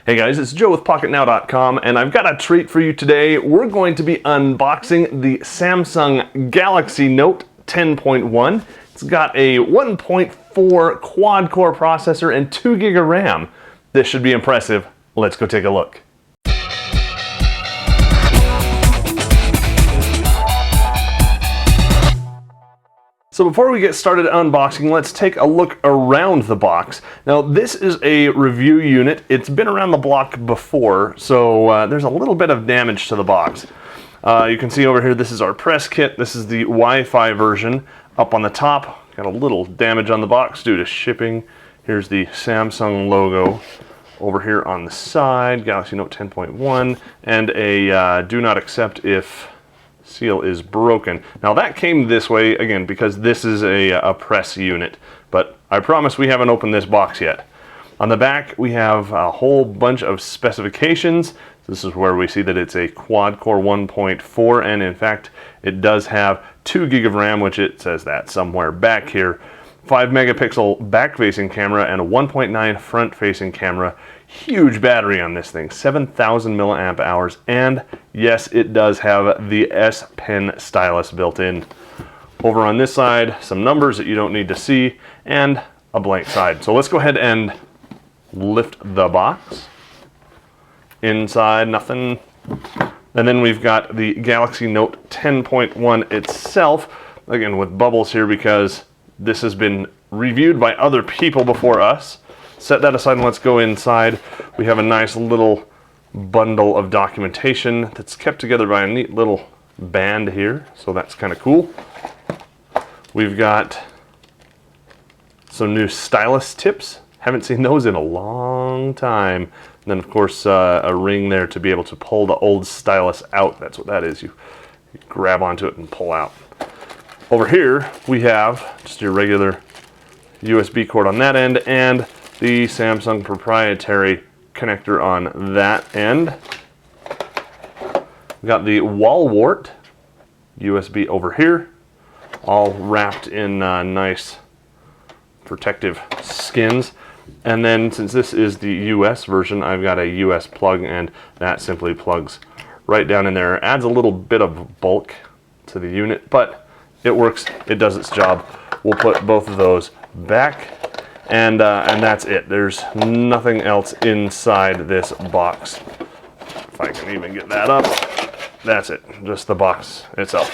Hey guys, it's Joe with Pocketnow.com, and I've got a treat for you today. We're going to be unboxing the Samsung Galaxy Note 10.1. It's got a 1.4 quad-core processor and 2 GB of RAM. This should be impressive. Let's go take a look. So before we get started unboxing, let's take a look around the box. Now this is a review unit. It's been around the block before, so there's a little bit of damage to the box. You can see over here, this is our press kit. This is the Wi-Fi version. Up on the top, got a little damage on the box due to shipping. Here's the Samsung logo. Over here on the side, Galaxy Note 10.1, and a do not accept if seal is broken. Now that came this way, again, because this is a press unit, but I promise we haven't opened this box yet. On the back, we have a whole bunch of specifications. This is where we see that it's a quad-core 1.4, and in fact, it does have 2 GB of RAM, which it says that somewhere back here. 5-megapixel back-facing camera and a 1.9 front-facing camera. Huge battery on this thing, 7,000 milliamp hours, and yes, it does have the Pen Stylus built in. Over on this side, some numbers that you don't need to see, and a blank side. So let's go ahead and lift the box. Inside, nothing. And then we've got the Galaxy Note 10.1 itself, again with bubbles here because this has been reviewed by other people before us. Set that aside and let's go inside. We have a nice little bundle of documentation that's kept together by a neat little band here, so that's kind of cool. We've got some new stylus tips. Haven't seen those in a long time. And then of course a ring there to be able to pull the old stylus out. That's what that is. You grab onto it and pull out. Over here we have just your regular USB cord on that end and the Samsung proprietary connector on that end. We've got the wall wart USB over here, all wrapped in nice protective skins. And then since this is the US version, I've got a US plug, and that simply plugs right down in there. It adds a little bit of bulk to the unit, but it works, it does its job. We'll put both of those back. And that's it. There's nothing else inside this box. If I can even get that up, that's it, just the box itself.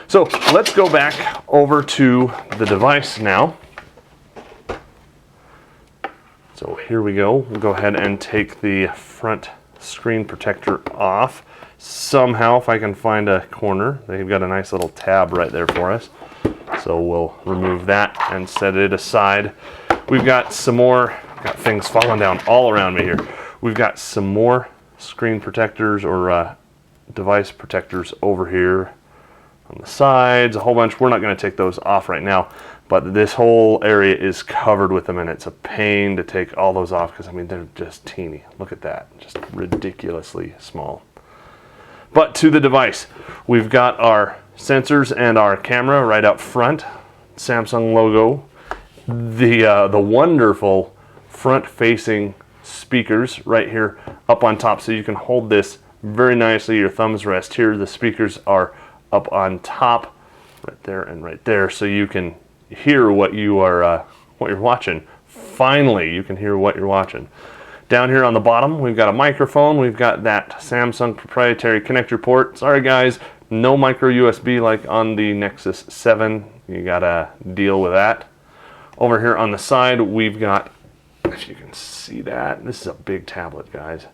So let's go back over to the device now. So here we go. We'll go ahead and take the front screen protector off. Somehow, if I can find a corner, they've got a nice little tab right there for us. So we'll remove that and set it aside. We've got some more, got things falling down all around me here. We've got some more screen protectors or device protectors over here on the sides, a whole bunch. We're not going to take those off right now, but this whole area is covered with them, and it's a pain to take all those off because, I mean, they're just teeny. Look at that, just ridiculously small. But to the device, we've got our sensors and our camera right up front, Samsung logo. The wonderful front-facing speakers right here up on top, so you can hold this very nicely. Your thumbs rest here. The speakers are up on top, right there and right there, so you can hear what you're watching. Finally, you can hear what you're watching. Down here on the bottom, we've got a microphone. We've got that Samsung proprietary connector port. Sorry guys, no micro USB like on the Nexus 7. You gotta deal with that. Over here on the side, we've got, if you can see that, this is a big tablet, guys.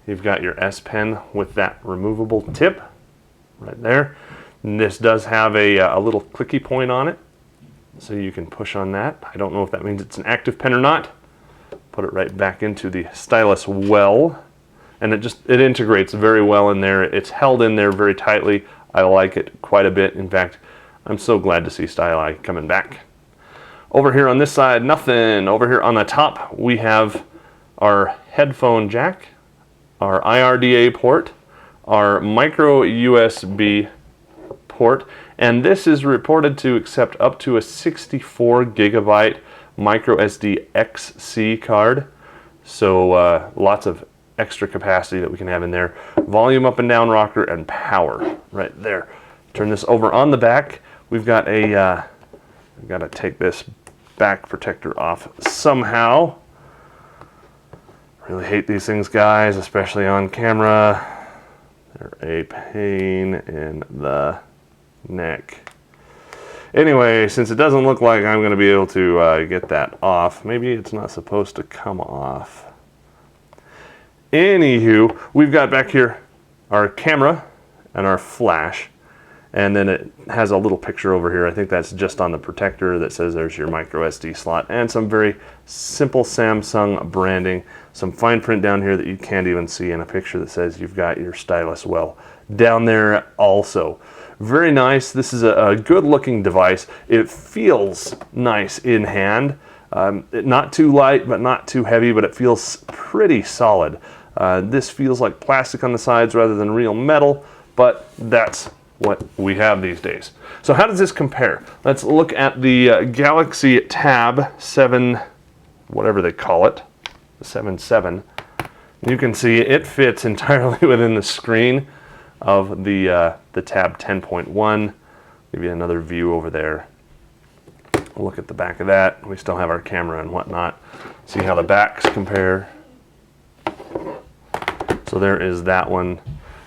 You've got your S Pen with that removable tip right there. And this does have a little clicky point on it, so you can push on that. I don't know if that means it's an active pen or not. Put it right back into the stylus well, and it integrates very well in there. It's held in there very tightly. I like it quite a bit. In fact, I'm so glad to see Styli coming back. Over here on this side, nothing. Over here on the top, we have our headphone jack, our IRDA port, our micro USB port, and this is reported to accept up to a 64 gigabyte microSD XC card. So lots of extra capacity that we can have in there. Volume up and down rocker and power right there. Turn this over on the back. We've got a, we've got to take this back protector off somehow. Really hate these things, guys, especially on camera. They're a pain in the neck. Anyway, since it doesn't look like I'm going to be able to get that off, maybe it's not supposed to come off. Anywho, we've got back here our camera and our flash, and then it has a little picture over here. I think that's just on the protector that says there's your microSD slot, and some very simple Samsung branding, some fine print down here that you can't even see, and a picture that says you've got your stylus well down there also. Very nice. This is a good looking device. It feels nice in hand. Not too light, but not too heavy, but it feels pretty solid. This feels like plastic on the sides rather than real metal, but that's what we have these days. So how does this compare? Let's look at the Galaxy Tab 7, whatever they call it, the 7.7. You can see it fits entirely within the screen of the Tab 10.1. Give you another view over there. Look at the back of that. We still have our camera and whatnot. See how the backs compare. So there is that one.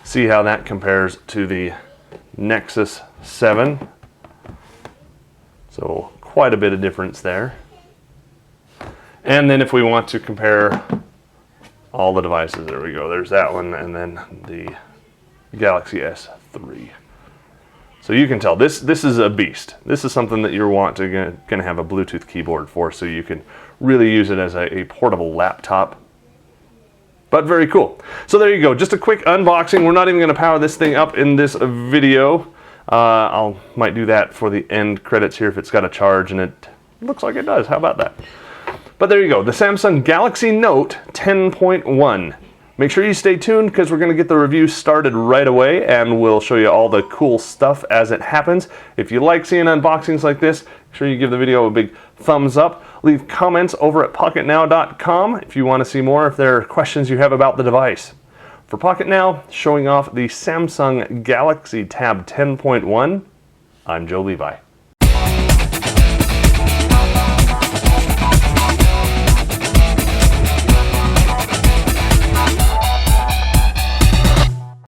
See how that compares to the Nexus 7. So quite a bit of difference there. And then if we want to compare all the devices, there we go. There's that one, and then the Galaxy S3. So you can tell this is a beast. This is something that you're going to have a Bluetooth keyboard for, so you can really use it as a portable laptop. But very cool. So there you go. Just a quick unboxing. We're not even going to power this thing up in this video. Might do that for the end credits here if it's got a charge, and it looks like it does. How about that? But there you go. The Samsung Galaxy Note 10.1. Make sure you stay tuned because we're going to get the review started right away, and we'll show you all the cool stuff as it happens. If you like seeing unboxings like this, make sure you give the video a big thumbs up. Leave comments over at Pocketnow.com if you want to see more, if there are questions you have about the device. For Pocketnow, showing off the Samsung Galaxy Tab 10.1, I'm Joe Levi.